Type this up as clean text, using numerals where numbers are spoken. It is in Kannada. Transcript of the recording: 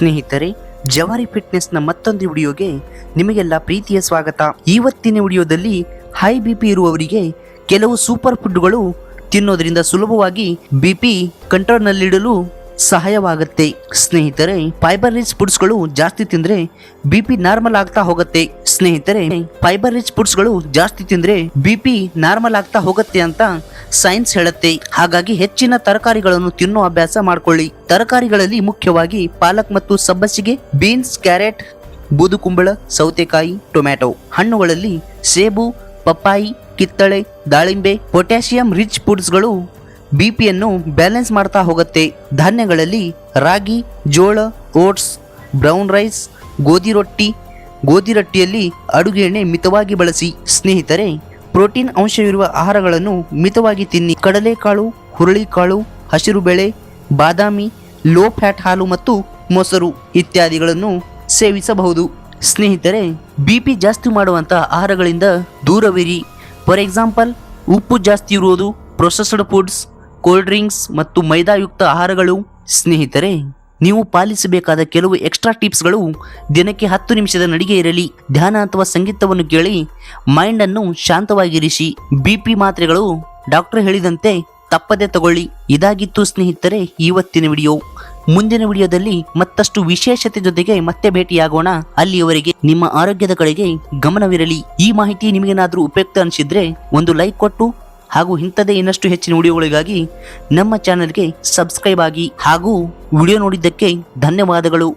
ಸ್ನೇಹಿತರೆ, ಜವಾರಿ ಫಿಟ್ನೆಸ್ನ ಮತ್ತೊಂದು ವಿಡಿಯೋಗೆ ನಿಮಗೆಲ್ಲ ಪ್ರೀತಿಯ ಸ್ವಾಗತ. ಇವತ್ತಿನ ವಿಡಿಯೋದಲ್ಲಿ ಹೈ ಬಿಪಿ ಇರುವವರಿಗೆ ಕೆಲವು ಸೂಪರ್ ಫುಡ್ಗಳು ತಿನ್ನೋದ್ರಿಂದ ಸುಲಭವಾಗಿ ಬಿಪಿ ಕಂಟ್ರೋಲ್ನಲ್ಲಿಡಲು ಸಹಾಯವಾಗುತ್ತೆ. ಸ್ನೇಹಿತರೆ, ಫೈಬರ್ ರಿಚ್ ಫುಡ್ಸ್ಗಳು ಜಾಸ್ತಿ ತಿಂದ್ರೆ ಬಿಪಿ ನಾರ್ಮಲ್ ಆಗ್ತಾ ಹೋಗುತ್ತೆ. ಸ್ನೇಹಿತರೆ, ಫೈಬರ್ ರಿಚ್ ಫುಡ್ಸ್ಗಳು ಜಾಸ್ತಿ ತಿಂದ್ರೆ ಬಿಪಿ ನಾರ್ಮಲ್ ಆಗ್ತಾ ಹೋಗುತ್ತೆ ಅಂತ ಸೈನ್ಸ್ ಹೇಳುತ್ತೆ. ಹಾಗಾಗಿ ಹೆಚ್ಚಿನ ತರಕಾರಿಗಳನ್ನು ತಿನ್ನೋ ಅಭ್ಯಾಸ ಮಾಡ್ಕೊಳ್ಳಿ. ತರಕಾರಿಗಳಲ್ಲಿ ಮುಖ್ಯವಾಗಿ ಪಾಲಕ್ ಮತ್ತು ಸಬ್ಬಸಿಗೆ, ಬೀನ್ಸ್, ಕ್ಯಾರೆಟ್, ಬೂದುಕುಂಬಳ, ಸೌತೆಕಾಯಿ, ಟೊಮ್ಯಾಟೊ. ಹಣ್ಣುಗಳಲ್ಲಿ ಸೇಬು, ಪಪ್ಪಾಯಿ, ಕಿತ್ತಳೆ, ದಾಳಿಂಬೆ. ಪೊಟ್ಯಾಷಿಯಂ ರಿಚ್ ಫುಡ್ಸ್ಗಳು ಬಿಪಿಯನ್ನು ಬ್ಯಾಲೆನ್ಸ್ ಮಾಡ್ತಾ ಹೋಗುತ್ತೆ. ಧಾನ್ಯಗಳಲ್ಲಿ ರಾಗಿ, ಜೋಳ, ಓಟ್ಸ್, ಬ್ರೌನ್ ರೈಸ್, ಗೋಧಿ ರೊಟ್ಟಿ. ಗೋಧಿ ರೊಟ್ಟಿಯಲ್ಲಿ ಅಡುಗೆ ಎಣ್ಣೆ ಮಿತವಾಗಿ ಬಳಸಿ. ಸ್ನೇಹಿತರೆ, ಪ್ರೋಟೀನ್ ಅಂಶವಿರುವ ಆಹಾರಗಳನ್ನು ಮಿತವಾಗಿ ತಿನ್ನಿ. ಕಡಲೆಕಾಳು, ಹುರುಳಿಕಾಳು, ಹಸಿರು ಬೇಳೆ, ಬಾದಾಮಿ, ಲೋ ಫ್ಯಾಟ್ ಹಾಲು ಮತ್ತು ಮೊಸರು ಇತ್ಯಾದಿಗಳನ್ನು ಸೇವಿಸಬಹುದು. ಸ್ನೇಹಿತರೆ, ಬಿಪಿ ಜಾಸ್ತಿ ಮಾಡುವಂಥ ಆಹಾರಗಳಿಂದ ದೂರವಿರಿ. ಫಾರ್ ಎಕ್ಸಾಂಪಲ್, ಉಪ್ಪು ಜಾಸ್ತಿ ಇರುವುದು, ಪ್ರೊಸೆಸ್ಡ್ ಫುಡ್ಸ್, ಕೋಲ್ಡ್ ಡ್ರಿಂಕ್ಸ್ ಮತ್ತು ಮೈದಾಯುಕ್ತ ಆಹಾರಗಳು. ಸ್ನೇಹಿತರೆ, ನೀವು ಪಾಲಿಸಬೇಕಾದ ಕೆಲವು ಎಕ್ಸ್ಟ್ರಾ ಟಿಪ್ಸ್ಗಳು: ದಿನಕ್ಕೆ 10 ನಿಮಿಷದ ನಡಿಗೆ ಇರಲಿ. ಧ್ಯಾನ ಅಥವಾ ಸಂಗೀತವನ್ನು ಕೇಳಿ ಮೈಂಡ್ ಅನ್ನು ಶಾಂತವಾಗಿರಿಸಿ. ಬಿಪಿ ಮಾತ್ರೆಗಳು ಡಾಕ್ಟರ್ ಹೇಳಿದಂತೆ ತಪ್ಪದೆ ತಗೊಳ್ಳಿ. ಇದಾಗಿತ್ತು ಸ್ನೇಹಿತರೆ ಇವತ್ತಿನ ವಿಡಿಯೋ. ಮುಂದಿನ ವಿಡಿಯೋದಲ್ಲಿ ಮತ್ತಷ್ಟು ವಿಶೇಷತೆ ಜೊತೆಗೆ ಮತ್ತೆ ಭೇಟಿಯಾಗೋಣ. ಅಲ್ಲಿಯವರೆಗೆ ನಿಮ್ಮ ಆರೋಗ್ಯದ ಕಡೆಗೆ ಗಮನವಿರಲಿ. ಈ ಮಾಹಿತಿ ನಿಮಗೇನಾದರೂ ಉಪಯುಕ್ತ ಅನಿಸಿದ್ರೆ ಒಂದು ಲೈಕ್ ಕೊಟ್ಟು, ಹಾಗೂ ಇಂಥದೇ ಇನ್ನಷ್ಟು ಹೆಚ್ಚಿನ ವಿಡಿಯೋಗಳಿಗಾಗಿ ನಮ್ಮ ಚಾನೆಲ್ಗೆ ಸಬ್ಸ್ಕ್ರೈಬ್ ಆಗಿ. ಹಾಗೂ ವಿಡಿಯೋ ನೋಡಿದ್ದಕ್ಕೆ ಧನ್ಯವಾದಗಳು.